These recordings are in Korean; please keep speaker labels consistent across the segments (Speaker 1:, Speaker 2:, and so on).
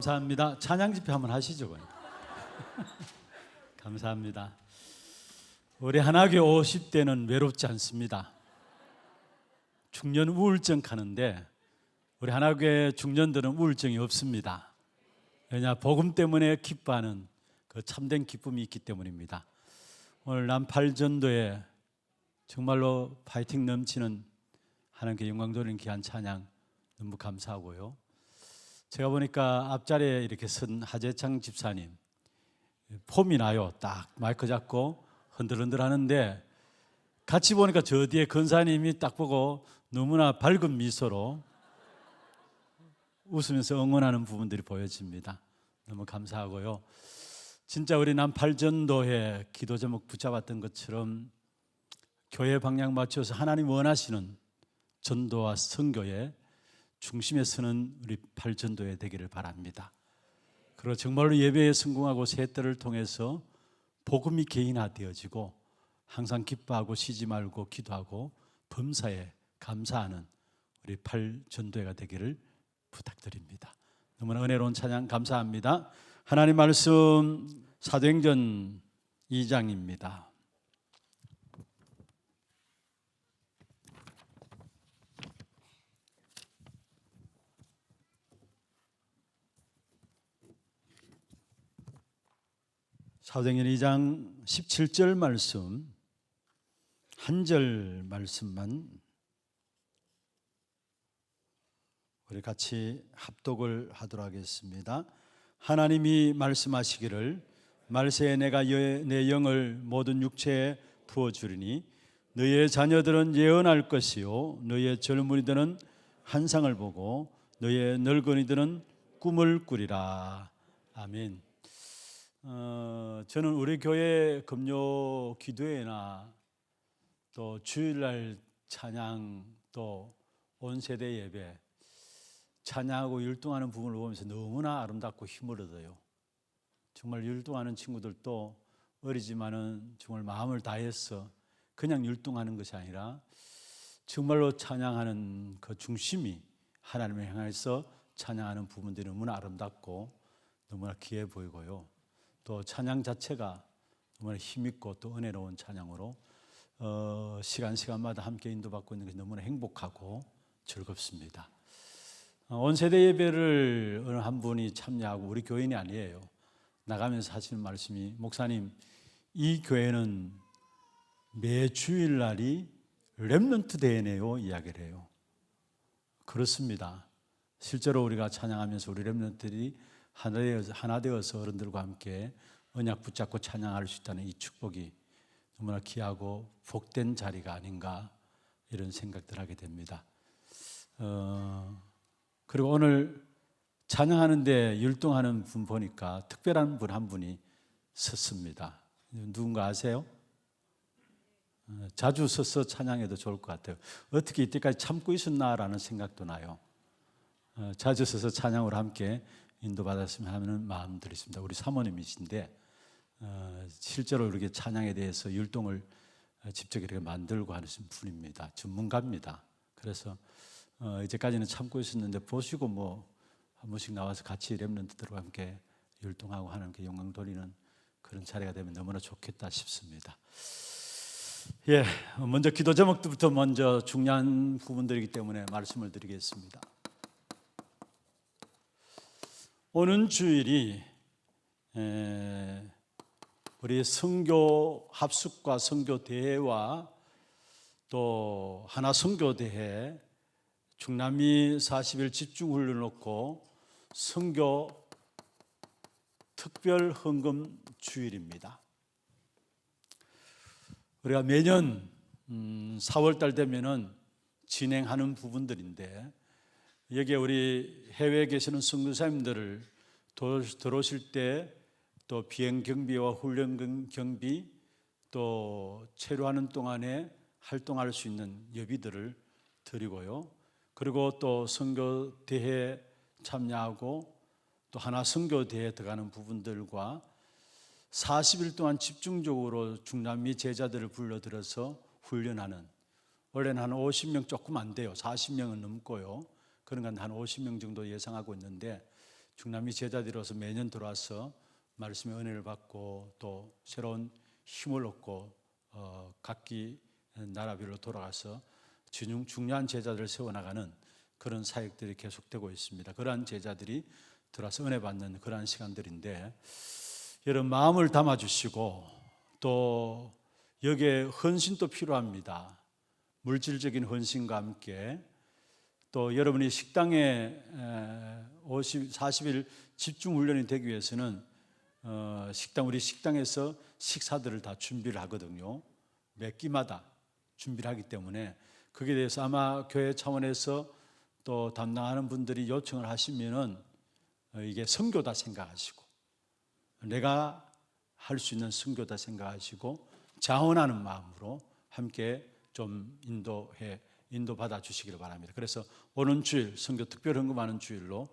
Speaker 1: 감사합니다. 찬양 집회 한번 하시죠. 감사합니다. 우리 하나교회 50대는 외롭지 않습니다. 중년 우울증 가는데 우리 하나교회 중년들은 우울증이 없습니다. 왜냐? 복음 때문에 기뻐하는 그 참된 기쁨이 있기 때문입니다. 오늘 남팔전도에 정말로 파이팅 넘치는 하나님께 영광 돌리는 귀한 찬양 너무 감사하고요. 제가 보니까 앞자리에 이렇게 선 하재창 집사님 폼이 나요. 딱 마이크 잡고 흔들흔들 하는데 같이 보니까 저 뒤에 권사님이 딱 보고 너무나 밝은 미소로 웃으면서 응원하는 부분들이 보여집니다. 너무 감사하고요. 진짜 우리 남팔전도회 기도 제목 붙잡았던 것처럼 교회 방향 맞춰서 하나님 원하시는 전도와 선교의 중심에 서는 우리 팔전도회 되기를 바랍니다. 그리고 정말로 예배에 성공하고 세때를 통해서 복음이 개인화되어지고 항상 기뻐하고 쉬지 말고 기도하고 범사에 감사하는 우리 팔전도회가 되기를 부탁드립니다. 너무나 은혜로운 찬양 감사합니다. 하나님 말씀 사도행전 2장입니다. 사도행전 2장 17절 말씀 한 절 말씀만 우리 같이 합독을 하도록 하겠습니다. 하나님이 말씀하시기를 말세에 내가 내 영을 모든 육체에 부어주리니 너희의 자녀들은 예언할 것이요 너희의 젊은이들은 환상을 보고 너희의 늙은이들은 꿈을 꾸리라. 아멘. 저는 우리 교회 금요 기도회나 또 주일날 찬양 또 온 세대 예배 찬양하고 율동하는 부분을 보면서 너무나 아름답고 힘을 얻어요. 정말 율동하는 친구들도 어리지만은 정말 마음을 다해서 그냥 율동하는 것이 아니라 정말로 찬양하는 그 중심이 하나님을 향해서 찬양하는 부분들이 너무나 아름답고 너무나 귀해 보이고요. 또 찬양 자체가 너무나 힘있고 또 은혜로운 찬양으로 시간마다 함께 인도받고 있는 것이 너무나 행복하고 즐겁습니다. 온 세대 예배를 어느 한 분이 참여하고 우리 교인이 아니에요. 나가면서 하시는 말씀이 목사님 이 교회는 매 주일날이 렘넌트 대회네요 이야기를 해요. 그렇습니다. 실제로 우리가 찬양하면서 우리 렘넌트들이 하나 되어서 어른들과 함께 언약 붙잡고 찬양할 수 있다는 이 축복이 너무나 귀하고 복된 자리가 아닌가 이런 생각들 하게 됩니다. 그리고 오늘 찬양하는데 율동하는 분 보니까 특별한 분 한 분이 섰습니다. 누군가 아세요? 자주 서서 찬양해도 좋을 것 같아요. 어떻게 이때까지 참고 있었나라는 생각도 나요. 자주 서서 찬양으로 함께 인도받았으면 하는 마음들이 있습니다. 우리 사모님이신데 실제로 이렇게 찬양에 대해서 율동을 직접 이렇게 만들고 하시는 분입니다. 전문가입니다. 그래서 이제까지는 참고 있었는데 보시고 한 번씩 나와서 같이 렘넌트들과 함께 율동하고 하나님께 영광 돌리는 그런 자리가 되면 너무나 좋겠다 싶습니다. 예, 먼저 기도 제목부터 먼저 중요한 부분들이기 때문에 말씀을 드리겠습니다. 오는 주일이 우리 선교 합숙과 선교 대회와 또 하나 선교 대회 중남미 40일 집중 훈련을 놓고 선교 특별 헌금 주일입니다. 우리가 매년 4월달 되면은 진행하는 부분들인데 여기에 우리 해외에 계시는 선교사님들을 들어오실 때 또 비행 경비와 훈련 경비 또 체류하는 동안에 활동할 수 있는 여비들을 드리고요. 그리고 또 선교 대회에 참여하고 또 하나 선교 대회에 들어가는 부분들과 40일 동안 집중적으로 중남미 제자들을 불러들여서 훈련하는 원래는 한 50명 조금 안 돼요. 40명은 넘고요. 그러니까 한 50명 정도 예상하고 있는데 중남미 제자들로서 매년 들어와서 말씀의 은혜를 받고 또 새로운 힘을 얻고 각기 나라별로 돌아가서 중요한 제자들을 세워나가는 그런 사역들이 계속되고 있습니다. 그러한 제자들이 들어와서 은혜 받는 그러한 시간들인데, 여러분 마음을 담아주시고 또 여기에 헌신도 필요합니다. 물질적인 헌신과 함께 또 여러분이 식당에 40일 집중 훈련이 되기 위해서는 우리 식당에서 식사들을 다 준비를 하거든요. 몇 끼마다 준비를 하기 때문에 거기에 대해서 아마 교회 차원에서 또 담당하는 분들이 요청을 하시면은 이게 선교다 생각하시고, 내가 할 수 있는 선교다 생각하시고 자원하는 마음으로 함께 좀 인도받아 주시기를 바랍니다. 그래서 오는 주일 선교 특별 헌금하는 주일로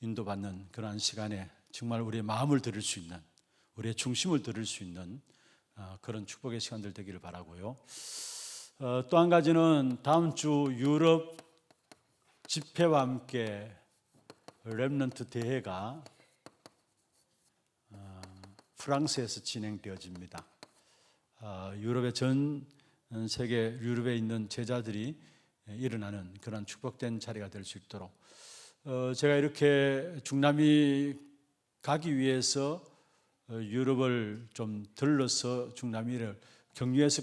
Speaker 1: 인도받는 그러한 시간에 정말 우리의 마음을 들을 수 있는, 우리의 중심을 들을 수 있는 그런 축복의 시간들 되기를 바라고요. 또 한 가지는 다음 주 유럽 집회와 함께 렘넌트 대회가 프랑스에서 진행되어집니다. 유럽의 전 세계 유럽에 있는 제자들이 일어나는 그런 축복된 자리가 될 수 있도록 제가 이렇게 중남미 가기 위해서 유럽을 좀 들러서 중남미를 격리해서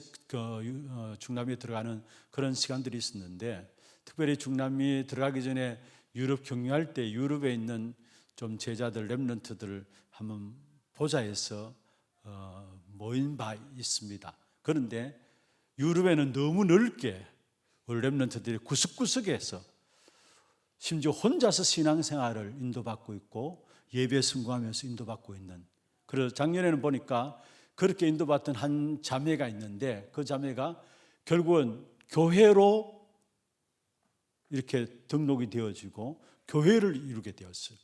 Speaker 1: 중남미에 들어가는 그런 시간들이 있었는데, 특별히 중남미에 들어가기 전에 유럽 격리할 때 유럽에 있는 좀 제자들 렘넌트들을 한번 보자 해서 모인 바 있습니다. 그런데 유럽에는 너무 넓게 우리 렘넌트들이 구석구석에서 심지어 혼자서 신앙생활을 인도받고 있고 예배 승거하면서 인도받고 있는, 그래서 작년에는 보니까 그렇게 인도받던 한 자매가 있는데 그 자매가 결국은 교회로 이렇게 등록이 되어지고 교회를 이루게 되었어요.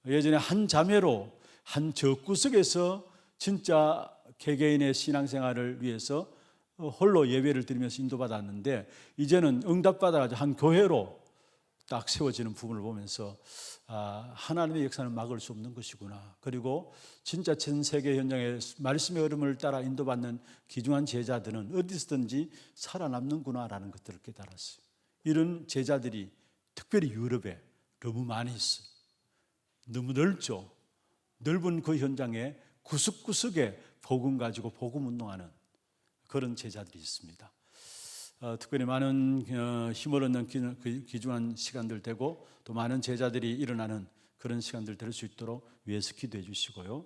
Speaker 1: 예전에 한 자매로 한 저구석에서 진짜 개개인의 신앙생활을 위해서 홀로 예배를 드리면서 인도받았는데, 이제는 응답받아가지고 한 교회로 딱 세워지는 부분을 보면서 하나님의 역사는 막을 수 없는 것이구나. 그리고 진짜 전 세계 현장에 말씀의 흐름을 따라 인도받는 귀중한 제자들은 어디서든지 살아남는구나라는 것들을 깨달았어요. 이런 제자들이 특별히 유럽에 너무 많이 있어요. 너무 넓죠. 넓은 그 현장에 구석구석에 복음 가지고 복음 운동하는 그런 제자들이 있습니다. 특별히 많은 힘을 얻는 귀중한 시간들 되고 또 많은 제자들이 일어나는 그런 시간들 될 수 있도록 위해서 기도해 주시고요.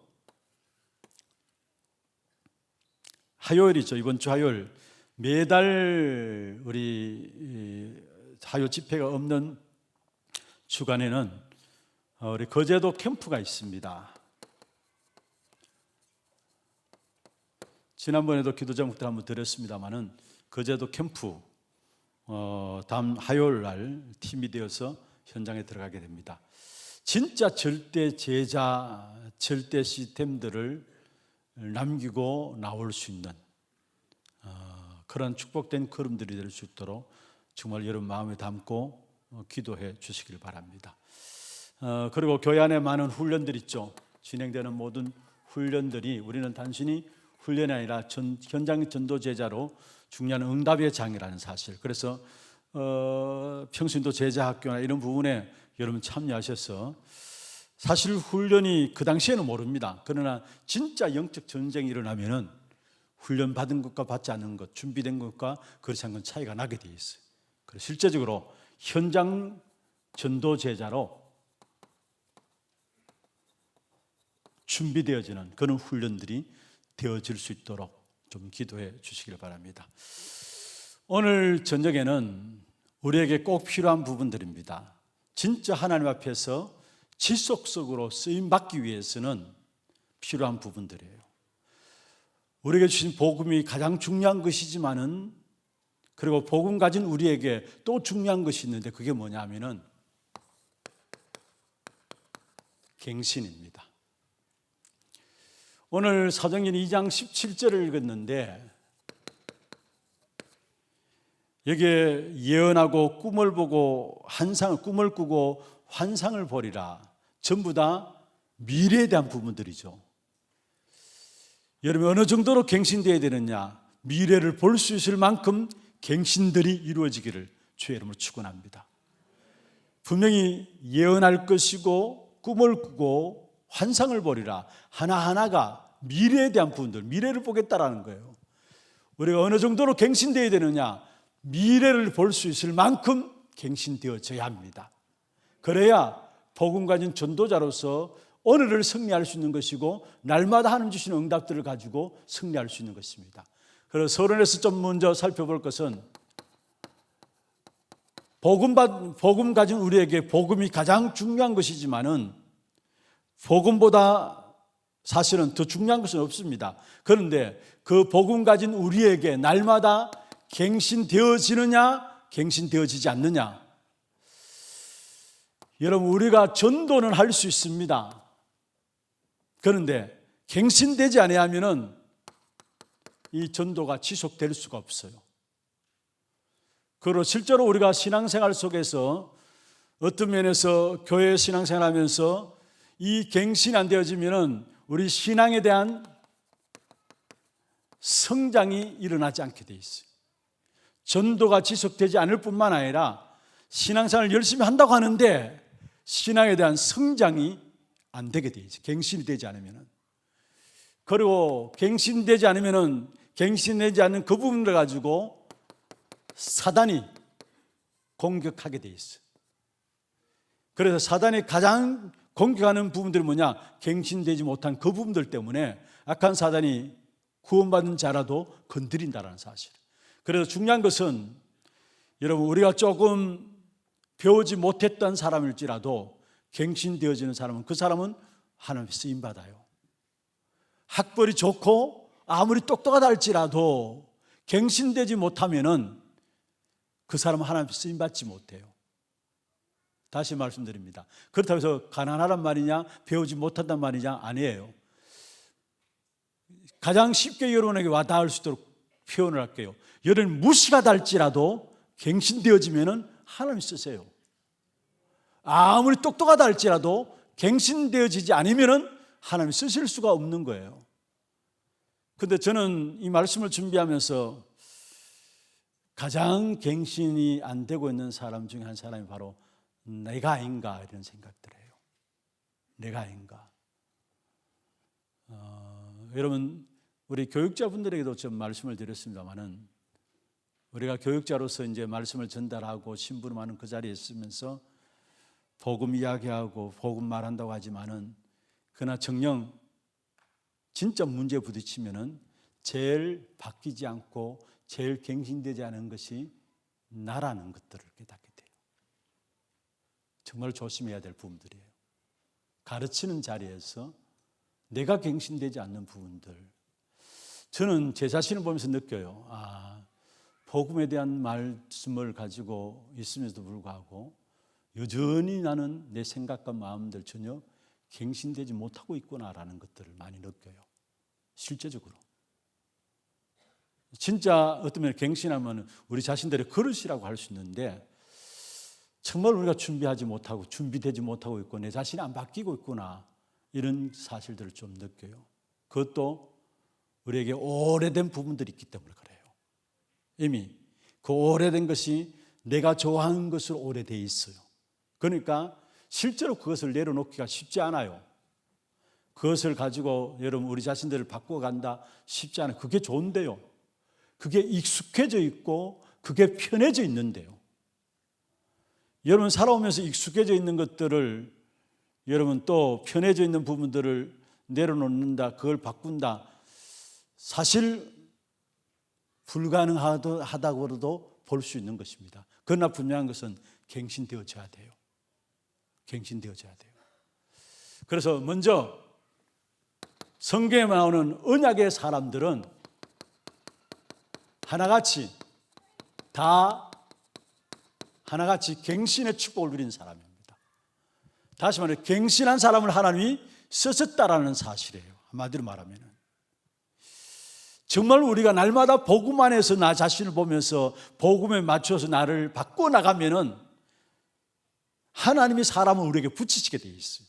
Speaker 1: 화요일이죠. 이번 주 화요일 매달 우리 화요 집회가 없는 주간에는 우리 거제도 캠프가 있습니다. 지난번에도 기도 제목들 한번 드렸습니다만은 거제도 캠프 다음 화요일 날 팀이 되어서 현장에 들어가게 됩니다. 진짜 절대 제자, 절대 시스템들을 남기고 나올 수 있는 그런 축복된 걸음들이 될 수 있도록 정말 여러분 마음에 담고 기도해 주시길 바랍니다. 그리고 교회 안에 많은 훈련들 있죠. 진행되는 모든 훈련들이 우리는 단순히 훈련이 아니라 현장 전도 제자로 중요한 응답의 장이라는 사실. 그래서 평신도 제자 학교나 이런 부분에 여러분 참여하셔서, 사실 훈련이 그 당시에는 모릅니다. 그러나 진짜 영적 전쟁이 일어나면은 훈련 받은 것과 받지 않은 것, 준비된 것과 그렇지 않은 건 차이가 나게 돼 있어요. 그래서 실제적으로 현장 전도 제자로 준비되어지는 그런 훈련들이 되어질 수 있도록 좀 기도해 주시길 바랍니다. 오늘 저녁에는 우리에게 꼭 필요한 부분들입니다. 진짜 하나님 앞에서 지속적으로 쓰임 받기 위해서는 필요한 부분들이에요. 우리에게 주신 복음이 가장 중요한 것이지만은, 그리고 복음 가진 우리에게 또 중요한 것이 있는데 그게 뭐냐 하면은 갱신입니다. 오늘 사도행전 2장 17절을 읽었는데 여기에 예언하고 꿈을 보고 꿈을 꾸고 환상을 보리라. 전부 다 미래에 대한 부분들이죠. 여러분, 어느 정도로 갱신되어야 되느냐? 미래를 볼 수 있을 만큼 갱신들이 이루어지기를 주의 이름으로 축원합니다. 분명히 예언할 것이고 꿈을 꾸고 환상을 보리라. 하나하나가 미래에 대한 부분들, 미래를 보겠다라는 거예요. 우리가 어느 정도로 갱신되어야 되느냐? 미래를 볼 수 있을 만큼 갱신되어져야 합니다. 그래야 복음 가진 전도자로서 오늘을 승리할 수 있는 것이고 날마다 하나님 주시는 응답들을 가지고 승리할 수 있는 것입니다. 그래서 서론에서 좀 먼저 살펴볼 것은 복음 가진 우리에게 복음이 가장 중요한 것이지만은 복음보다 사실은 더 중요한 것은 없습니다. 그런데 그 복음 가진 우리에게 날마다 갱신되어지느냐, 갱신되어지지 않느냐. 여러분, 우리가 전도는 할 수 있습니다. 그런데 갱신되지 아니하면은 이 전도가 지속될 수가 없어요. 그리고 실제로 우리가 신앙생활 속에서 어떤 면에서 교회 신앙생활 하면서 이 갱신이 안 되어지면은 우리 신앙에 대한 성장이 일어나지 않게 돼 있어요. 전도가 지속되지 않을 뿐만 아니라 신앙생활을 열심히 한다고 하는데 신앙에 대한 성장이 안 되게 돼 있어요. 갱신이 되지 않으면은. 그리고 갱신되지 않으면은 갱신되지 않는 그 부분을 가지고 사단이 공격하게 돼 있어요. 그래서 사단이 가장 공격하는 부분들이 뭐냐? 갱신되지 못한 그 부분들 때문에 악한 사단이 구원받은 자라도 건드린다는 사실. 그래서 중요한 것은 여러분, 우리가 조금 배우지 못했던 사람일지라도 갱신되어지는 사람은 그 사람은 하나님의 쓰임받아요. 학벌이 좋고 아무리 똑똑하다 할지라도 갱신되지 못하면은 그 사람은 하나님의 쓰임받지 못해요. 다시 말씀드립니다. 그렇다고 해서 가난하단 말이냐, 배우지 못한단 말이냐, 아니에요. 가장 쉽게 여러분에게 와닿을 수 있도록 표현을 할게요. 여러분 무시가 달지라도 갱신되어지면은 하나님 쓰세요. 아무리 똑똑하다 할지라도 갱신되어지지 않으면은 하나님 쓰실 수가 없는 거예요. 그런데 저는 이 말씀을 준비하면서 가장 갱신이 안 되고 있는 사람 중에 한 사람이 바로 내가 아닌가 이런 생각들 해요. 내가 아닌가. 여러분, 우리 교육자분들에게도 좀 말씀을 드렸습니다만은 우리가 교육자로서 이제 말씀을 전달하고 심부름하는 그 자리에 있으면서 복음 이야기하고 복음 말한다고 하지만은 그러나 정녕 진짜 문제에 부딪히면은 제일 바뀌지 않고 제일 갱신되지 않은 것이 나라는 것들을 깨닫게 돼요. 정말 조심해야 될 부분들이에요. 가르치는 자리에서 내가 갱신되지 않는 부분들, 저는 제 자신을 보면서 느껴요. 복음에 대한 말씀을 가지고 있음에도 불구하고 여전히 나는 내 생각과 마음들 전혀 갱신되지 못하고 있구나라는 것들을 많이 느껴요. 실제적으로. 진짜 어떤 면에 갱신하면 우리 자신들의 그릇이라고 할 수 있는데 정말 우리가 준비하지 못하고 준비되지 못하고 있고 내 자신이 안 바뀌고 있구나 이런 사실들을 좀 느껴요. 그것도 우리에게 오래된 부분들이 있기 때문에 그래요. 이미 그 오래된 것이 내가 좋아하는 것으로 오래되어 있어요. 그러니까 실제로 그것을 내려놓기가 쉽지 않아요. 그것을 가지고 여러분 우리 자신들을 바꿔간다 쉽지 않아요. 그게 좋은데요. 그게 익숙해져 있고 그게 편해져 있는데요. 여러분 살아오면서 익숙해져 있는 것들을 여러분 또 편해져 있는 부분들을 내려놓는다, 그걸 바꾼다. 사실 불가능하다고도 볼 수 있는 것입니다. 그러나 분명한 것은 갱신되어져야 돼요. 갱신되어져야 돼요. 그래서 먼저 성경에 나오는 언약의 사람들은 하나같이 다 하나같이 갱신의 축복을 누린 사람입니다. 다시 말해 갱신한 사람을 하나님이 쓰셨다라는 사실이에요. 한마디로 말하면 정말 우리가 날마다 복음 안에서 나 자신을 보면서 복음에 맞춰서 나를 바꿔나가면은 하나님이 사람을 우리에게 붙이시게 되어 있어요.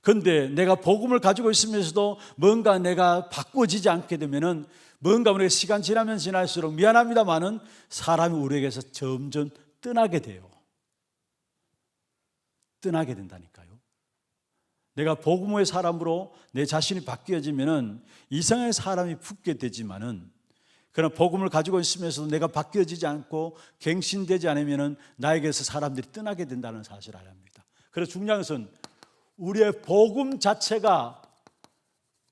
Speaker 1: 그런데 내가 복음을 가지고 있으면서도 뭔가 내가 바꿔지지 않게 되면은 뭔가 우리가 시간 지나면 지날수록 미안합니다만은 사람이 우리에게서 점점 떠나게 돼요. 떠나게 된다니까요. 내가 복음의 사람으로 내 자신이 바뀌어지면은 이상의 사람이 붙게 되지만은, 그러나 복음을 가지고 있으면서도 내가 바뀌어지지 않고 갱신되지 않으면은 나에게서 사람들이 떠나게 된다는 사실을 알아야 합니다. 그래서 중요한 것은 우리의 복음 자체가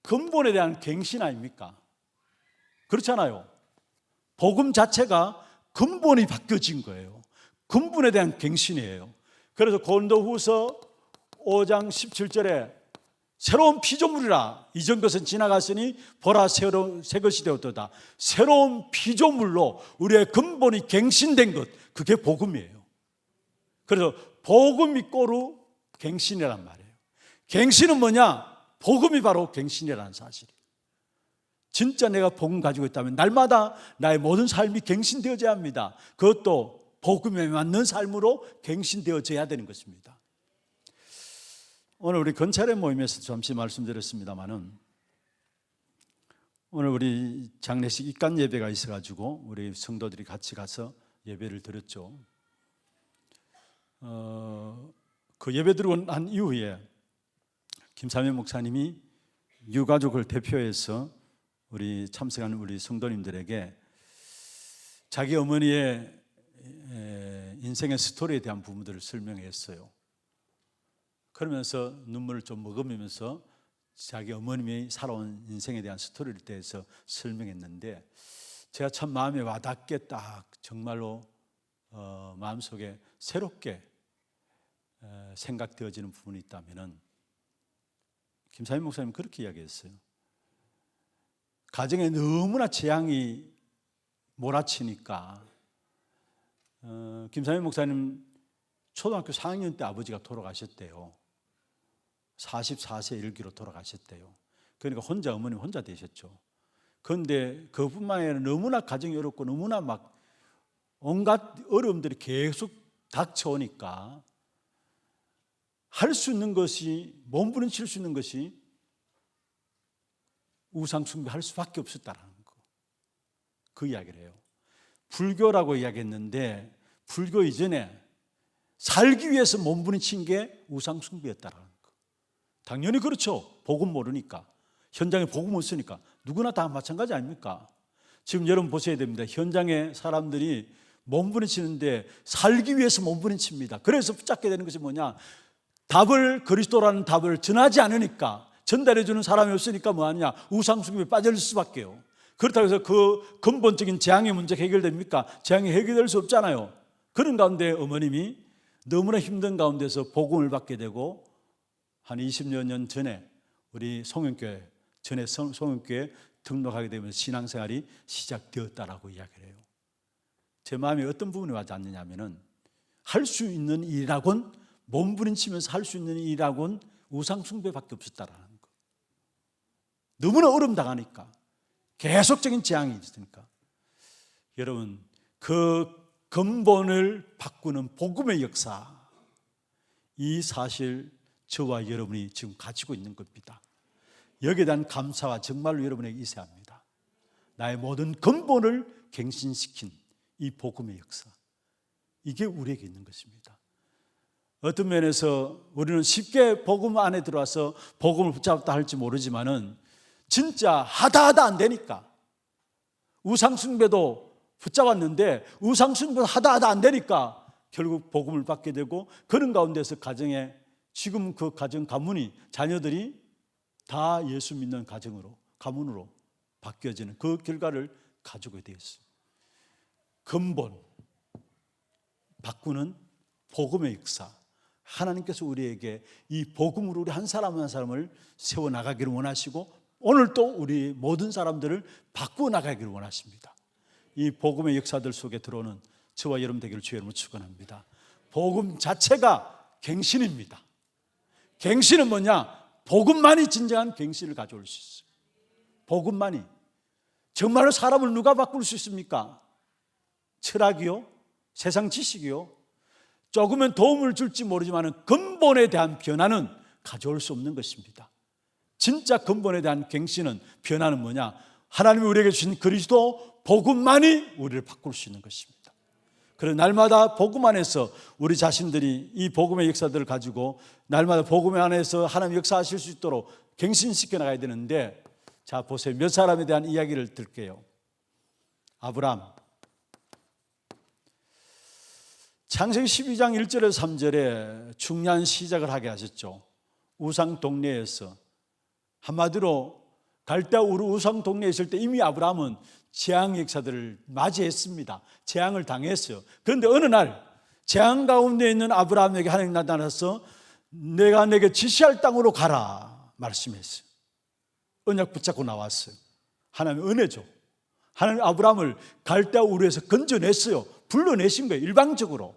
Speaker 1: 근본에 대한 갱신 아닙니까? 그렇잖아요. 복음 자체가 근본이 바뀌어진 거예요. 근본에 대한 갱신이에요. 그래서 고린도후서 5장 17절에 새로운 피조물이라 이전 것은 지나갔으니 보라 새로운 새 것이 되었도다. 새로운 피조물로 우리의 근본이 갱신된 것, 그게 복음이에요. 그래서 복음 이꼬르 갱신이란 말이에요. 갱신은 뭐냐? 복음이 바로 갱신이라는 사실이에요. 진짜 내가 복음 가지고 있다면 날마다 나의 모든 삶이 갱신되어져야 합니다. 그것도 복음에 맞는 삶으로 갱신되어져야 되는 것입니다. 오늘 우리 건찰의 모임에서 잠시 말씀드렸습니다마는, 오늘 우리 장례식 입간 예배가 있어가지고 우리 성도들이 같이 가서 예배를 드렸죠. 그 예배 드리고 난 이후에 김삼현 목사님이 유가족을 대표해서 우리 참석하는 우리 성도님들에게 자기 어머니의 인생의 스토리에 대한 부분들을 설명했어요. 그러면서 눈물을 좀 머금으면서 자기 어머님이 살아온 인생에 대한 스토리를 대해서 설명했는데, 제가 참 마음에 와닿게 딱 정말로 마음속에 새롭게 생각되어지는 부분이 있다면은, 김사임 목사님 그렇게 이야기했어요. 가정에 너무나 재앙이 몰아치니까, 김사임 목사님 초등학교 4학년 때 아버지가 돌아가셨대요. 44세 일기로 돌아가셨대요. 그러니까 혼자, 어머님 혼자 되셨죠. 그런데 그뿐만 아니라 너무나 가정이 어렵고 너무나 막 온갖 어려움들이 계속 닥쳐오니까 할 수 있는 것이, 몸부림칠 수 있는 것이 우상숭배할 수밖에 없었다라는 거, 그 이야기를 해요. 불교라고 이야기했는데 불교 이전에 살기 위해서 몸부림친 게 우상숭배였다라는 거. 당연히 그렇죠. 복음 모르니까, 현장에 복음 없으니까. 누구나 다 마찬가지 아닙니까? 지금 여러분 보셔야 됩니다. 현장에 사람들이 몸부림치는데 살기 위해서 몸부림칩니다. 그래서 붙잡게 되는 것이 뭐냐? 답을, 그리스도라는 답을 전하지 않으니까, 전달해주는 사람이 없으니까 뭐하냐? 우상숭배에 빠질 수밖에요. 그렇다고 해서 그 근본적인 재앙의 문제가 해결됩니까? 재앙이 해결될 수 없잖아요. 그런 가운데 어머님이 너무나 힘든 가운데서 복음을 받게 되고, 한 20여 년 전에 우리 송영교회, 전에 송영교회 등록하게 되면서 신앙생활이 시작되었다라고 이야기를 해요. 제 마음에 어떤 부분이 와닿느냐 하면은, 할 수 있는 일이라곤, 몸부림치면서 할 수 있는 일이라곤 우상숭배밖에 없었다라는 거. 너무나 어려움 당하니까, 계속적인 재앙이 있으니까. 여러분, 그 근본을 바꾸는 복음의 역사, 이 사실 저와 여러분이 지금 가지고 있는 겁니다. 여기에 대한 감사와 정말로 여러분에게 있어야 합니다. 나의 모든 근본을 갱신시킨 이 복음의 역사, 이게 우리에게 있는 것입니다. 어떤 면에서 우리는 쉽게 복음 안에 들어와서 복음을 붙잡다 할지 모르지만은, 진짜 하다 안 되니까, 우상숭배도 붙잡았는데 우상숭배도 하다 안 되니까 결국 복음을 받게 되고, 그런 가운데서 가정에, 지금 그 가정 가문이, 자녀들이 다 예수 믿는 가문으로 바뀌어지는 그 결과를 가지고 되었어요. 근본 바꾸는 복음의 역사, 하나님께서 우리에게 이 복음으로 우리 한 사람 한 사람을 세워나가기를 원하시고, 오늘 또 우리 모든 사람들을 바꾸어 나가기를 원하십니다. 이 복음의 역사들 속에 들어오는 저와 여러분 되기를 주의 이름으로 축원합니다. 복음 자체가 갱신입니다. 갱신은 뭐냐? 복음만이 진정한 갱신을 가져올 수 있어요. 복음만이. 정말로 사람을 누가 바꿀 수 있습니까? 철학이요? 세상 지식이요? 조금은 도움을 줄지 모르지만 근본에 대한 변화는 가져올 수 없는 것입니다. 진짜 근본에 대한 갱신은, 변화는 뭐냐? 하나님이 우리에게 주신 그리스도 복음만이 우리를 바꿀 수 있는 것입니다. 그래서 날마다 복음 안에서 우리 자신들이 이 복음의 역사들을 가지고 날마다 복음 안에서 하나님 역사하실 수 있도록 갱신시켜 나가야 되는데, 자 보세요. 몇 사람에 대한 이야기를 들게요. 아브라함. 창세기 12장 1절에서 3절에 중요한 시작을 하게 하셨죠. 우상 동네에서. 한마디로 갈대아 우르 우상 동네에 있을 때 이미 아브라함은 재앙 역사들을 맞이했습니다. 재앙을 당했어요. 그런데 어느 날 재앙 가운데 있는 아브라함에게 하나님 나타나서 내가 내게 지시할 땅으로 가라 말씀했어요. 언약 붙잡고 나왔어요. 하나님 은혜죠. 하나님 아브라함을 갈대아 우르에서 건져냈어요. 불러내신 거예요. 일방적으로.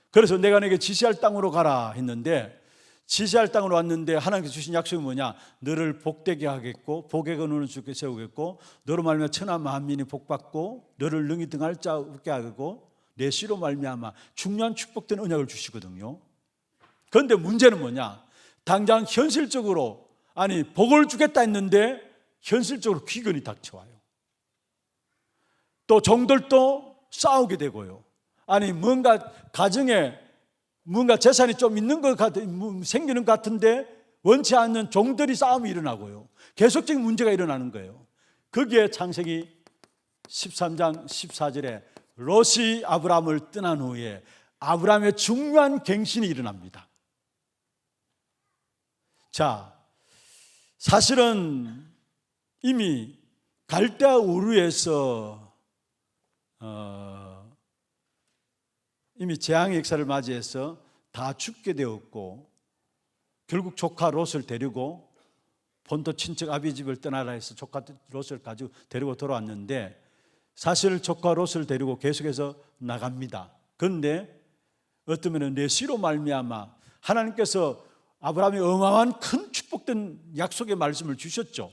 Speaker 1: 그래서 내가 내게 지시할 땅으로 가라 했는데, 지시할 땅으로 왔는데 하나님께서 주신 약속이 뭐냐? 너를 복되게 하겠고 복의 근원을 주께 세우겠고 너로 말미암아 천하 만민이 복받고 너를 능히 등할 자 없게 하고 내 씨로 말미암아 중요한 축복된 언약을 주시거든요. 그런데 문제는 뭐냐? 당장 현실적으로 복을 주겠다 했는데 현실적으로 귀근이 닥쳐와요. 또 종들도 싸우게 되고요. 뭔가 가정에 뭔가 재산이 좀 있는 것 생기는 것 같은데 원치 않는 종들이 싸움이 일어나고요. 계속적인 문제가 일어나는 거예요. 거기에 창세기 13장 14절에 롯이 아브라함을 떠난 후에 아브라함의 중요한 갱신이 일어납니다. 자, 사실은 이미 갈대아 우르에서 이미 재앙의 역사를 맞이해서 다 죽게 되었고, 결국 조카 롯을 데리고 본토 친척 아비 집을 떠나라 해서 조카 롯을 가지고 데리고 돌아왔는데, 사실 조카 롯을 데리고 계속해서 나갑니다. 그런데 어떤 면은 내 씨로 말미암아 하나님께서 아브라함이 어마어마한 큰 축복된 약속의 말씀을 주셨죠.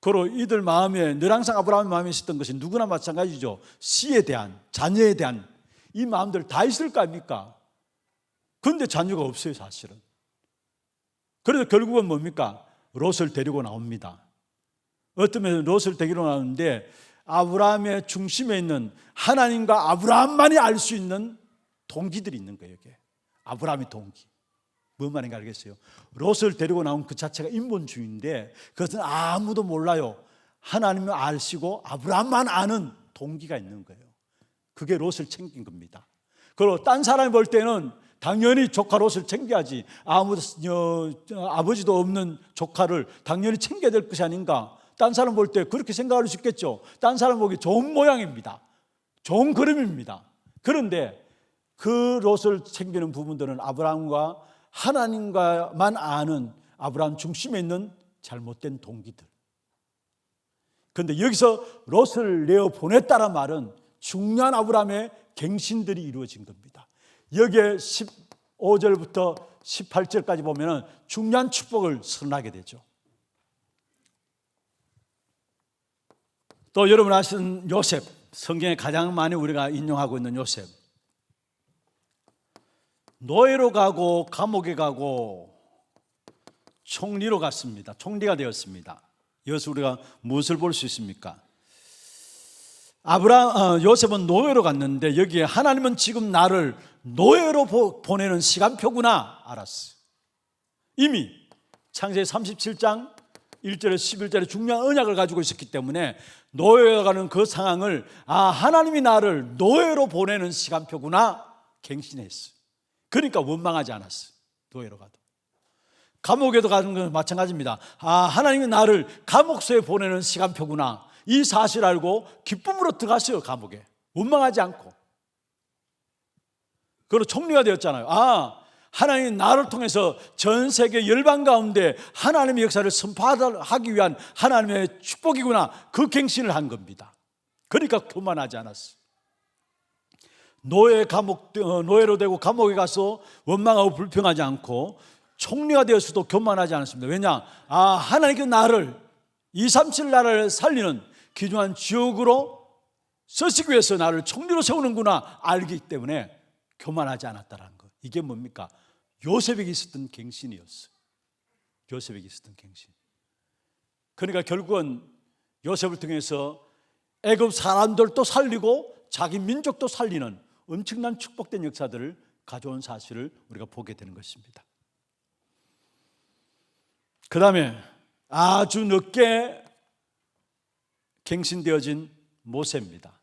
Speaker 1: 그로 이들 마음에 늘 항상 아브라함의 마음에 있었던 것이 누구나 마찬가지죠. 씨에 대한, 자녀에 대한 이 마음들 다 있을 거 아닙니까? 그런데 자녀가 없어요, 사실은. 그래서 결국은 뭡니까? 롯을 데리고 나옵니다. 어쩌면 롯을 데리고 나오는데 아브라함의 중심에 있는 하나님과 아브라함만이 알 수 있는 동기들이 있는 거예요. 이게 아브라함의 동기. 뭔 말인가 알겠어요? 롯을 데리고 나온 그 자체가 인본주의인데 그것은 아무도 몰라요. 하나님을 아시고 아브라함만 아는 동기가 있는 거예요. 그게 롯을 챙긴 겁니다. 그리고 딴 사람이 볼 때는 당연히 조카 롯을 챙겨야지, 아버지도 없는 조카를 당연히 챙겨야 될 것이 아닌가. 딴 사람 볼 때 그렇게 생각할 수 있겠죠. 딴 사람 보기 좋은 모양입니다. 좋은 그림입니다. 그런데 그 롯을 챙기는 부분들은 아브라함과 하나님과만 아는 아브라함 중심에 있는 잘못된 동기들. 그런데 여기서 롯을 내어 보냈다는 말은 중요한 아브라함의 갱신들이 이루어진 겁니다. 여기에 15절부터 18절까지 보면 중요한 축복을 선언하게 되죠. 또 여러분 아시는 요셉, 성경에 가장 많이 우리가 인용하고 있는 요셉. 노예로 가고 감옥에 가고 총리로 갔습니다. 총리가 되었습니다. 여기서 우리가 무엇을 볼 수 있습니까? 요셉은 노예로 갔는데 여기에 하나님은 지금 나를 노예로 보내는 시간표구나 알았어요. 이미 창세기 37장 1절에서 11절에 중요한 언약을 가지고 있었기 때문에 노예가 가는 그 상황을 하나님이 나를 노예로 보내는 시간표구나 갱신했어요. 그러니까 원망하지 않았어요. 노예로 가도. 감옥에도 가는 건 마찬가지입니다. 하나님이 나를 감옥소에 보내는 시간표구나, 이 사실 알고 기쁨으로 들어갔어요. 감옥에 원망하지 않고. 그리고 총리가 되었잖아요. 하나님이 나를 통해서 전 세계 열방 가운데 하나님의 역사를 선포하기 위한 하나님의 축복이구나, 그 갱신을 한 겁니다. 그러니까 교만하지 않았어요. 노예로 되고 감옥에 가서 원망하고 불평하지 않고 총리가 되었어도 교만하지 않았습니다. 왜냐? 하나님께 나를 237 나라를 살리는 귀중한 지역으로 쓰시기 위해서 나를 총리로 세우는구나 알기 때문에 교만하지 않았다는 것. 이게 뭡니까? 요셉에게 있었던 갱신이었어요. 요셉에게 있었던 갱신. 그러니까 결국은 요셉을 통해서 애굽 사람들도 살리고 자기 민족도 살리는 엄청난 축복된 역사들을 가져온 사실을 우리가 보게 되는 것입니다. 그 다음에 아주 늦게 갱신되어진 모세입니다.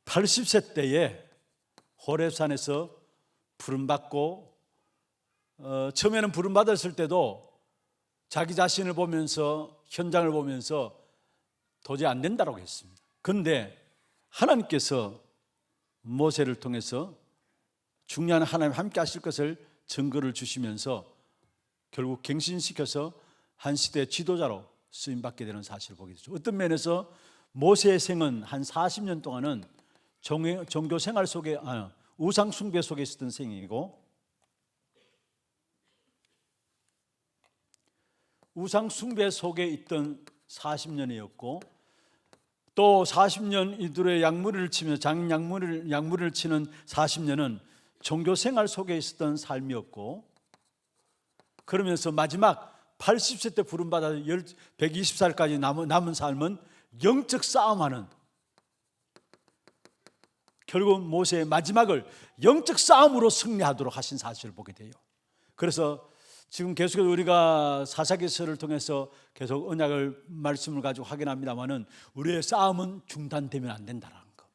Speaker 1: 80세 때에 호렙산에서 부름받고 처음에는 부름받았을 때도 자기 자신을 보면서 현장을 보면서 도저히 안 된다고 했습니다. 그런데 하나님께서 모세를 통해서 중요한 하나님 함께 하실 것을 증거를 주시면서 결국 갱신시켜서 한 시대의 지도자로 쓰임받게 되는 사실을 보게 되죠. 어떤 면에서 모세의 생은 한 40년 동안은 종교 생활 속에 우상 숭배 속에 있었던 생이고, 우상 숭배 속에 있던 40년이었고, 또 40년 이들의 약물을 치며 약물을 치는 40년은 종교 생활 속에 있었던 삶이었고, 그러면서 마지막 80세 때 부름받아 120살까지 남은 삶은 영적 싸움하는, 결국 모세의 마지막을 영적 싸움으로 승리하도록 하신 사실을 보게 돼요. 그래서 지금 계속해서 우리가 사사기서를 통해서 계속 언약을 말씀을 가지고 확인합니다만은 우리의 싸움은 중단되면 안 된다는 거,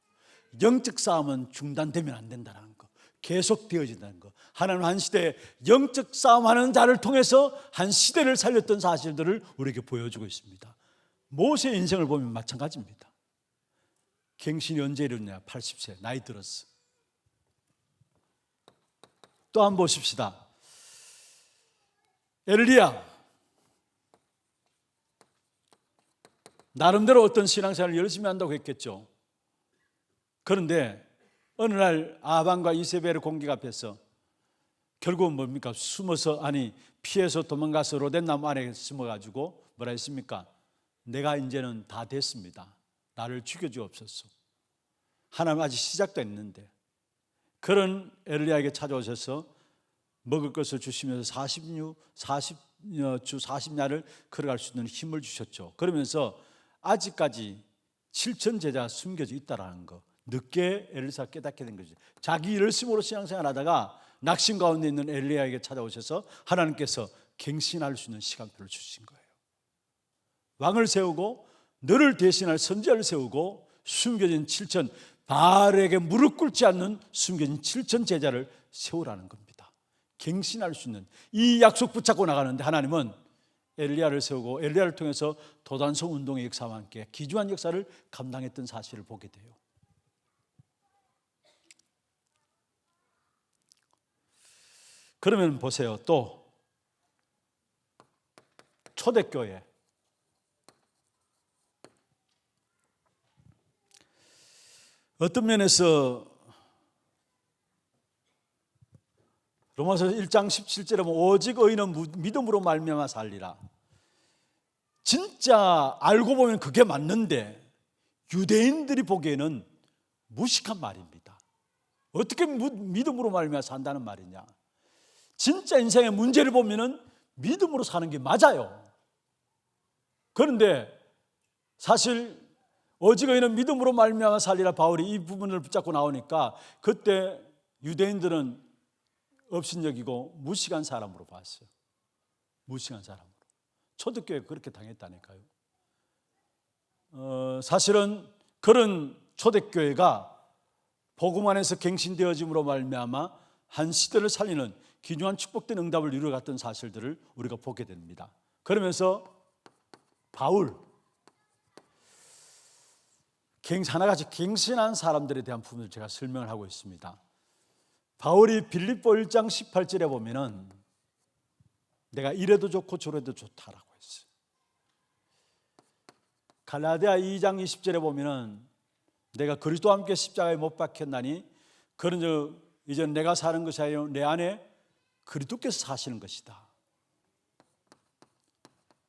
Speaker 1: 영적 싸움은 중단되면 안 된다는 거, 계속 되어진다는 거. 하나님 한 시대에 영적 싸움하는 자를 통해서 한 시대를 살렸던 사실들을 우리에게 보여주고 있습니다. 모세의 인생을 보면 마찬가지입니다. 갱신이 언제 이뤘냐? 80세 나이 들었어. 또 한번 보십시다. 엘리야, 나름대로 어떤 신앙생활을 열심히 한다고 했겠죠. 그런데 어느 날 아합과 이세벨의 공격 앞에서 결국은 뭡니까? 피해서 도망가서 로덴나무 안에 숨어가지고 뭐라 했습니까? 내가 이제는 다 됐습니다. 나를 죽여주옵소서. 하나님 아직 시작도 했는데, 그런 엘리야에게 찾아오셔서 먹을 것을 주시면서 40주 40야를 걸어갈 수 있는 힘을 주셨죠. 그러면서 아직까지 7천 제자가 숨겨져 있다는 거, 늦게 엘리사가 깨닫게 된 거죠. 자기 열심으로 신앙생활 하다가 낙심 가운데 있는 엘리야에게 찾아오셔서 하나님께서 갱신할 수 있는 시간표를 주신 거예요. 왕을 세우고 너를 대신할 선지자를 세우고 숨겨진 7천, 바알에게 무릎 꿇지 않는 숨겨진 7천 제자를 세우라는 겁니다. 갱신할 수 있는 이 약속 붙잡고 나가는데 하나님은 엘리야를 세우고 엘리야를 통해서 도단성 운동의 역사와 함께 기주한 역사를 감당했던 사실을 보게 돼요. 그러면 보세요. 또 초대교회, 어떤 면에서 로마서 1장 17절에 보면 오직 의인은 믿음으로 말미암아 살리라. 진짜 알고 보면 그게 맞는데 유대인들이 보기에는 무식한 말입니다. 어떻게 믿음으로 말미암아 산다는 말이냐? 진짜 인생의 문제를 보면은 믿음으로 사는 게 맞아요. 그런데 사실 오직 의인은 믿음으로 말미암아 살리라, 바울이 이 부분을 붙잡고 나오니까 그때 유대인들은 업신여기고 무식한 사람으로 봤어요. 무식한 사람으로. 초대교회가 그렇게 당했다니까요. 사실은 그런 초대교회가 복음 안에서 갱신되어짐으로 말미암아 한 시대를 살리는 귀중한 축복된 응답을 이루어갔던 사실들을 우리가 보게 됩니다. 그러면서 바울, 하나같이 갱신한 사람들에 대한 부분을 제가 설명을 하고 있습니다. 바울이 빌립보 1장 18절에 보면은 내가 이래도 좋고 저래도 좋다라고 했어요. 갈라디아 2장 20절에 보면은 내가 그리스도와 함께 십자가에 못 박혔나니 그런즉 이제 내가 사는 것이 아니라 내 안에 그리스도께서 사시는 것이다.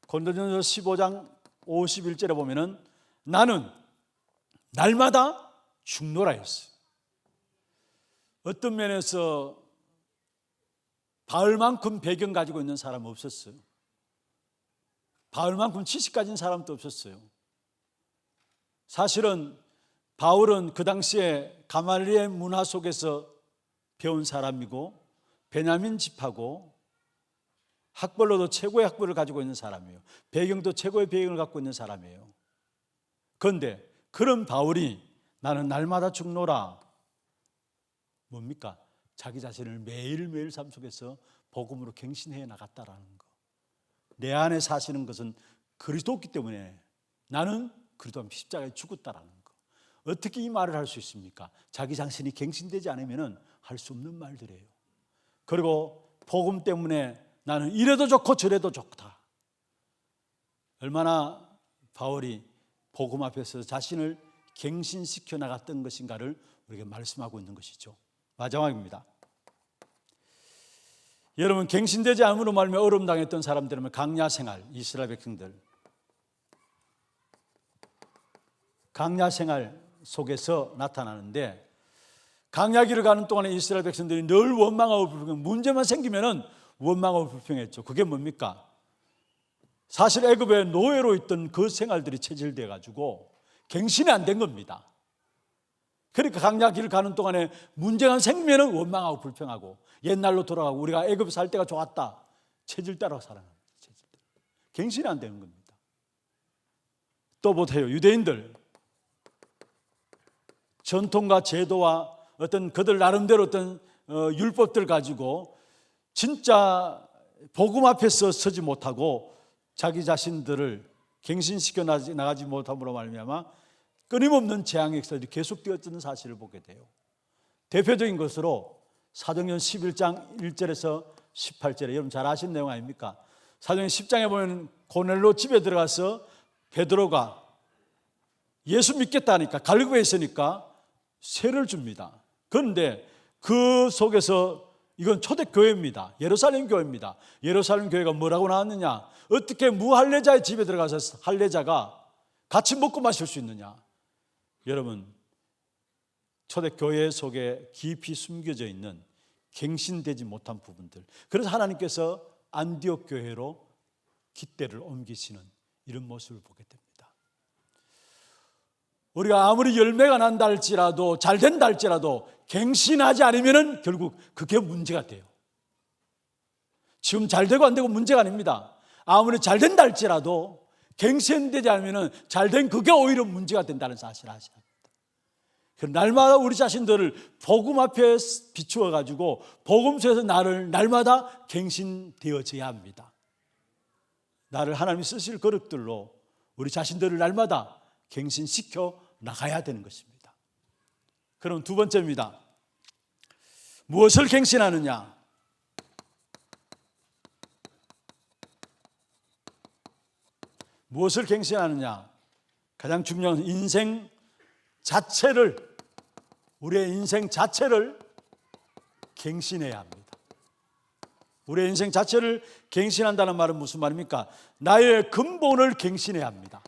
Speaker 1: 고린도전서 15장 51절에 보면은 나는 날마다 죽노라 했어요. 어떤 면에서 바울만큼 배경 가지고 있는 사람은 없었어요. 바울만큼 지식 가진 사람도 없었어요. 사실은 바울은 그 당시에 가말리엘 문화 속에서 배운 사람이고 베냐민 집하고 학벌로도 최고의 학벌을 가지고 있는 사람이에요. 배경도 최고의 배경을 갖고 있는 사람이에요. 그런데 그런 바울이 나는 날마다 죽노라, 뭡니까? 자기 자신을 매일매일 삶 속에서 복음으로 갱신해 나갔다라는 거. 내 안에 사시는 것은 그리스도이기 때문에 나는 그리스도 앞에 십자가에 죽었다라는 거. 어떻게 이 말을 할 수 있습니까? 자기 자신이 갱신되지 않으면 할 수 없는 말들이에요. 그리고 복음 때문에 나는 이래도 좋고 저래도 좋다. 얼마나 바울이 복음 앞에서 자신을 갱신시켜 나갔던 것인가를 우리에게 말씀하고 있는 것이죠. 마지막입니다. 여러분, 갱신되지 않음으로 말미암아 어려움 당했던 사람들은 강야 생활, 이스라엘 백성들 강야 생활 속에서 나타나는데, 강야길을 가는 동안에 이스라엘 백성들이 늘 원망하고 불평, 문제만 생기면은 원망하고 불평했죠. 그게 뭡니까? 사실 애굽에 노예로 있던 그 생활들이 체질돼 가지고 갱신이 안 된 겁니다. 그러니까 강야길을 가는 동안에 문제가 생기면은 원망하고 불평하고 옛날로 돌아가고 우리가 애굽에 살 때가 좋았다, 체질 따라 살아갑니다. 갱신이 안 되는 겁니다. 또 보세요. 유대인들 전통과 제도와 어떤 그들 나름대로 어떤 율법들 가지고 진짜 복음 앞에서 서지 못하고 자기 자신들을 갱신시켜 나가지 못함으로 말미암아 끊임없는 재앙의 역사들이 계속되어지는 사실을 보게 돼요. 대표적인 것으로 사도행전 11장 1절에서 18절에 여러분 잘 아시는 내용 아닙니까? 사도행전 10장에 보면 고넬로 집에 들어가서 베드로가 예수 믿겠다니까 갈급해 있으니까 세를 줍니다. 그런데 그 속에서 이건 초대교회입니다. 예루살렘 교회입니다. 예루살렘 교회가 뭐라고 나왔느냐? 어떻게 무할례자의 집에 들어가서 할례자가 같이 먹고 마실 수 있느냐? 여러분, 초대교회 속에 깊이 숨겨져 있는 갱신되지 못한 부분들, 그래서 하나님께서 안디옥 교회로 깃대를 옮기시는 이런 모습을 보게 됩니다. 우리가 아무리 열매가 난다 할지라도 잘 된다 할지라도 갱신하지 않으면 결국 그게 문제가 돼요. 지금 잘 되고 안 되고 문제가 아닙니다. 아무리 잘 된다 할지라도 갱신되지 않으면 잘된 그게 오히려 문제가 된다는 사실을 아셔야 합니다. 날마다 우리 자신들을 복음 앞에 비추어 가지고 복음 속에서 나를 날마다 갱신되어져야 합니다. 나를 하나님이 쓰실 그릇들로 우리 자신들을 날마다 갱신시켜 나가야 되는 것입니다. 그럼 두 번째입니다. 무엇을 갱신하느냐? 무엇을 갱신하느냐? 가장 중요한 인생 자체를, 우리의 인생 자체를 갱신해야 합니다. 우리의 인생 자체를 갱신한다는 말은 무슨 말입니까? 나의 근본을 갱신해야 합니다.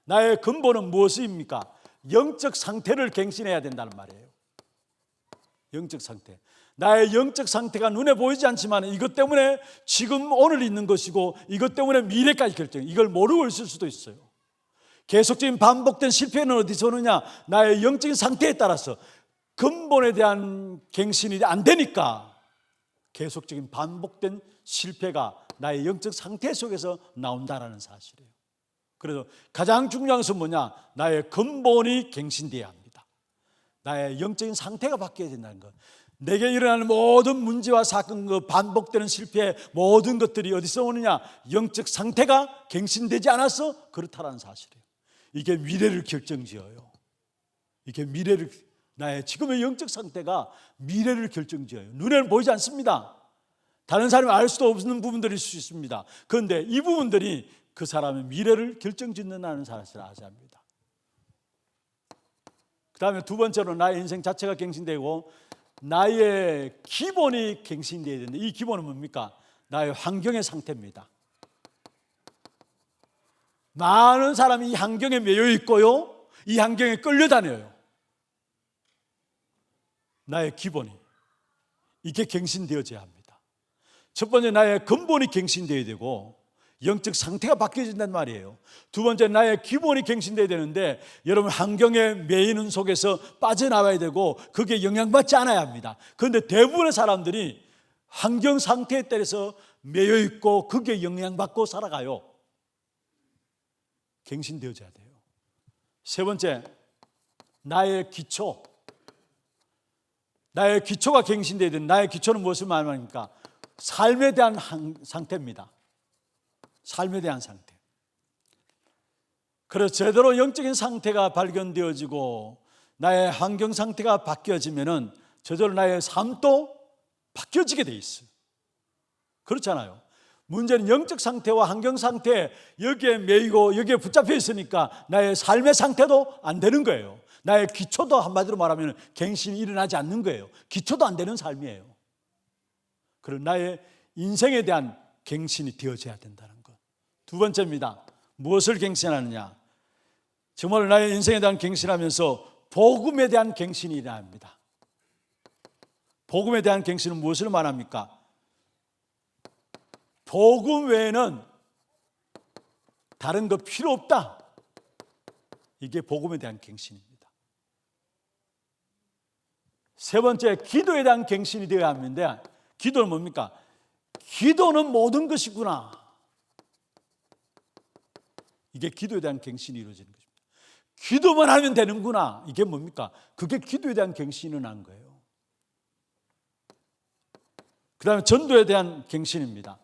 Speaker 1: 나의 근본은 무엇입니까? 영적 상태를 갱신해야 된다는 말이에요. 영적 상태. 나의 영적 상태가 눈에 보이지 않지만 이것 때문에 지금 오늘 있는 것이고 이것 때문에 미래까지 결정, 이걸 모르고 있을 수도 있어요. 계속적인 반복된 실패는 어디서 오느냐? 나의 영적인 상태에 따라서 근본에 대한 갱신이 안 되니까 계속적인 반복된 실패가 나의 영적 상태 속에서 나온다는 사실이에요. 그래서 가장 중요한 것은 뭐냐? 나의 근본이 갱신되어야 합니다. 나의 영적인 상태가 바뀌어야 된다는 것. 내게 일어나는 모든 문제와 사건, 그 반복되는 실패, 모든 것들이 어디서 오느냐? 영적 상태가 갱신되지 않아서 그렇다는 사실이에요. 이게 미래를 결정지어요. 이게 미래를, 나의 지금의 영적 상태가 미래를 결정지어요. 눈에는 보이지 않습니다. 다른 사람이 알 수도 없는 부분들일 수 있습니다. 그런데 이 부분들이 그 사람의 미래를 결정짓는다는 사실을 아셔야 합니다. 그 다음에 두 번째로 나의 인생 자체가 갱신되고 나의 기본이 갱신되어야 되는데, 이 기본은 뭡니까? 나의 환경의 상태입니다. 많은 사람이 이 환경에 매여 있고요, 이 환경에 끌려다녀요. 나의 기본이 이게 갱신되어져야 합니다. 첫 번째, 나의 근본이 갱신되어야 되고 영적 상태가 바뀌어진단 말이에요. 두 번째, 나의 기본이 갱신되어야 되는데 여러분, 환경에 매이는 속에서 빠져나와야 되고 그게 영향받지 않아야 합니다. 그런데 대부분의 사람들이 환경 상태에 따라서 매여 있고 그게 영향받고 살아가요. 갱신되어져야 돼요. 세 번째, 나의 기초. 나의 기초가 갱신되어야 되는, 나의 기초는 무엇을 말합니까? 삶에 대한 상태입니다. 삶에 대한 상태. 그래서 제대로 영적인 상태가 발견되어지고 나의 환경 상태가 바뀌어지면은 저절로 나의 삶도 바뀌어지게 돼 있어요. 그렇잖아요. 문제는 영적 상태와 환경 상태, 여기에 매이고 여기에 붙잡혀 있으니까 나의 삶의 상태도 안 되는 거예요. 나의 기초도 한마디로 말하면 갱신이 일어나지 않는 거예요. 기초도 안 되는 삶이에요. 그리고 나의 인생에 대한 갱신이 되어져야 된다는 것. 두 번째입니다. 무엇을 갱신하느냐? 정말 나의 인생에 대한 갱신하면서 복음에 대한 갱신이 일어나야 합니다. 복음에 대한 갱신은 무엇을 말합니까? 복음 외에는 다른 거 필요 없다. 이게 복음에 대한 갱신입니다. 세 번째, 기도에 대한 갱신이 되어야 하는데, 기도는 뭡니까? 기도는 모든 것이구나. 이게 기도에 대한 갱신이 이루어지는 것입니다. 기도만 하면 되는구나. 이게 뭡니까? 그게 기도에 대한 갱신이 일어난 거예요. 그 다음에 전도에 대한 갱신입니다.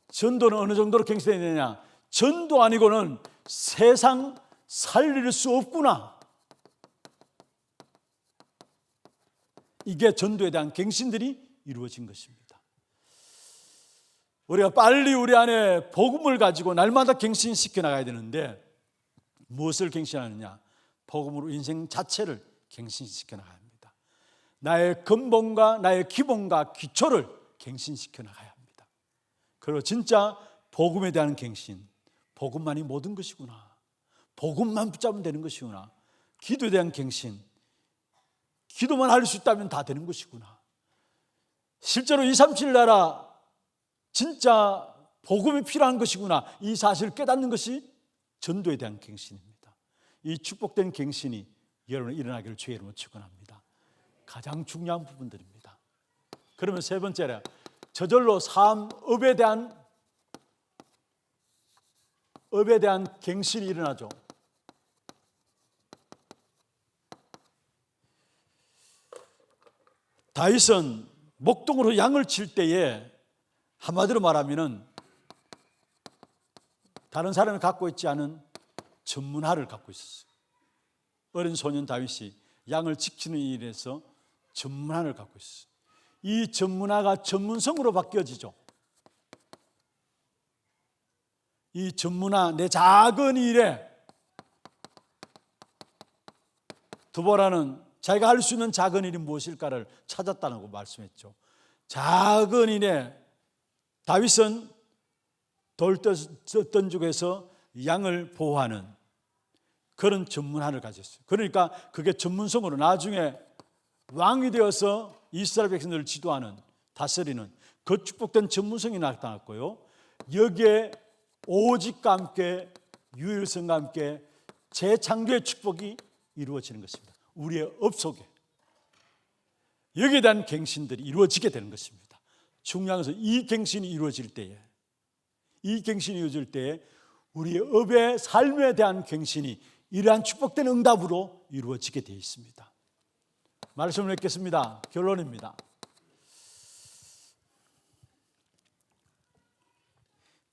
Speaker 1: 전도는 어느 정도로 갱신해야 되느냐? 전도 아니고는 세상 살릴 수 없구나. 이게 전도에 대한 갱신들이 이루어진 것입니다. 우리가 빨리 우리 안에 복음을 가지고 날마다 갱신시켜 나가야 되는데 무엇을 갱신하느냐? 복음으로 인생 자체를 갱신시켜 나가야 합니다. 나의 근본과 나의 기본과 기초를 갱신시켜 나가야 합니다. 그리고 진짜 복음에 대한 갱신, 복음만이 모든 것이구나. 복음만 붙잡으면 되는 것이구나. 기도에 대한 갱신, 기도만 할 수 있다면 다 되는 것이구나. 실제로 237 나라 진짜 복음이 필요한 것이구나. 이 사실을 깨닫는 것이 전도에 대한 갱신입니다. 이 축복된 갱신이 여러분 일어나기를 주의 이름으로 축원합니다. 가장 중요한 부분들입니다. 그러면 세 번째로 저절로 업에 대한 갱신이 일어나죠. 다윗은 목동으로 양을 칠 때에 한마디로 말하면은 다른 사람이 갖고 있지 않은 전문화를 갖고 있었어요. 어린 소년 다윗이 양을 지키는 일에서 전문화를 갖고 있어요. 이 전문화가 전문성으로 바뀌어지죠. 이 전문화, 내 작은 일에 드보라는 자기가 할 수 있는 작은 일이 무엇일까를 찾았다고 말씀했죠. 작은 일에 다윗은 돌 던죽에서 양을 보호하는 그런 전문화를 가졌어요. 그러니까 그게 전문성으로 나중에 왕이 되어서 이스라엘 백성들을 지도하는, 다스리는 그 축복된 전문성이 나타났고요. 여기에 오직과 함께 유일성과 함께 재창조의 축복이 이루어지는 것입니다. 우리의 업 속에 여기에 대한 갱신들이 이루어지게 되는 것입니다. 중요한 것은 이 갱신이 이루어질 때에, 우리의 업의 삶에 대한 갱신이 이러한 축복된 응답으로 이루어지게 되어 있습니다. 말씀을 읽겠습니다. 결론입니다.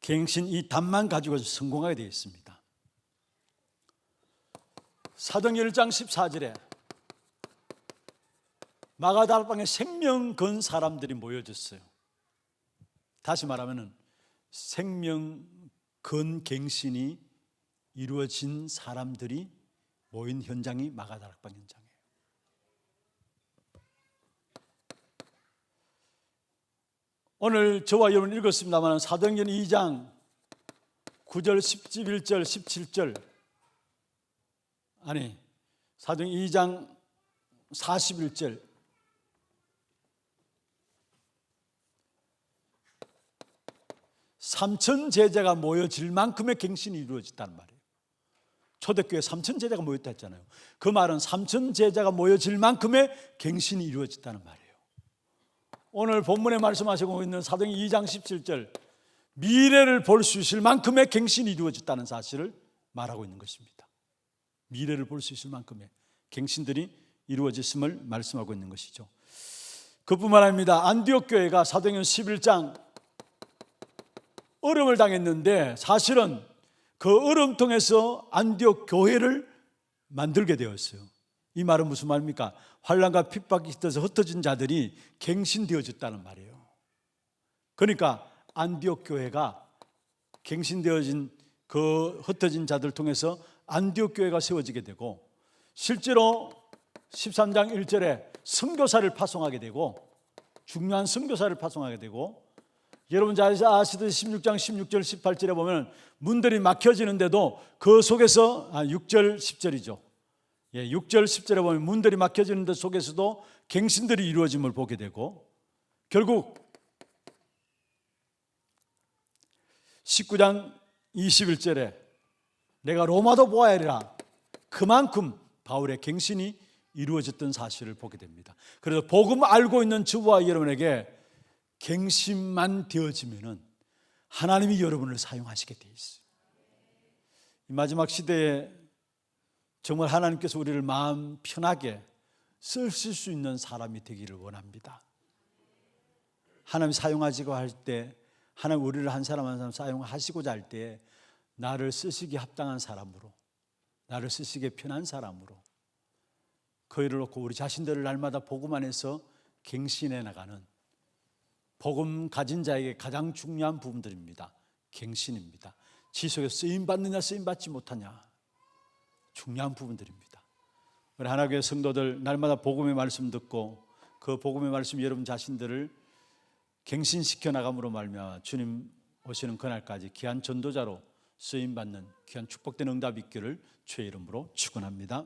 Speaker 1: 갱신 이 답만 가지고 성공하게 되어 있습니다. 사도행전 1장 14절에 마가다락방에 생명 건 사람들이 모여졌어요. 다시 말하면 생명 건 갱신이 이루어진 사람들이 모인 현장이 마가다락방 현장이에요. 오늘 저와 여러분 읽었습니다만 사도행전 2장 9절, 11절, 17절 사도행전 2장 41절 3천 제자가 모여질 만큼의 갱신이 이루어졌다는 말이에요. 초대교회에 3천 제자가 모였다 했잖아요. 그 말은 3천 제자가 모여질 만큼의 갱신이 이루어졌다는 말이에요. 오늘 본문에 말씀하시고 있는 사도행전 2장 17절, 미래를 볼 수 있을 만큼의 갱신이 이루어졌다는 사실을 말하고 있는 것입니다. 미래를 볼 수 있을 만큼의 갱신들이 이루어졌음을 말씀하고 있는 것이죠. 그뿐만 아닙니다. 안디옥 교회가 사도행전 11장 어려움을 당했는데 사실은 그 어려움 통해서 안디옥 교회를 만들게 되었어요. 이 말은 무슨 말입니까? 환난과 핍박이 있어서 흩어진 자들이 갱신되어졌다는 말이에요. 그러니까 안디옥 교회가 갱신되어진 그 흩어진 자들을 통해서 안디옥 교회가 세워지게 되고, 실제로 13장 1절에 선교사를 파송하게 되고, 중요한 선교사를 파송하게 되고, 여러분 잘 아시듯이 16장 16절 18절에 보면 문들이 막혀지는데도 그 속에서 6절 10절이죠. 6절 10절에 보면 문들이 막혀지는 데 속에서도 갱신들이 이루어짐을 보게 되고, 결국 19장 21절에 내가 로마도 보아야 하리라, 그만큼 바울의 갱신이 이루어졌던 사실을 보게 됩니다. 그래서 복음 알고 있는 저와 여러분에게 갱신만 되어지면은 하나님이 여러분을 사용하시게 돼 있어요. 이 마지막 시대에 정말 하나님께서 우리를 마음 편하게 쓰실 수 있는 사람이 되기를 원합니다. 하나님 사용하시고 할 때, 하나님 우리를 한 사람 한 사람 사용하시고자 할 때 나를 쓰시기에 합당한 사람으로, 나를 쓰시기에 편한 사람으로 그 일을 놓고 우리 자신들을 날마다 복음 안에서 갱신해 나가는, 복음 가진 자에게 가장 중요한 부분들입니다. 갱신입니다. 지속해서 쓰임받느냐 쓰임받지 못하냐, 중요한 부분들입니다. 우리 하나교회 성도들 날마다 복음의 말씀 듣고 그 복음의 말씀 여러분 자신들을 갱신시켜 나감으로 말미암아 주님 오시는 그날까지 귀한 전도자로 쓰임받는 귀한 축복된 응답이 있기를 주의 이름으로 축원합니다.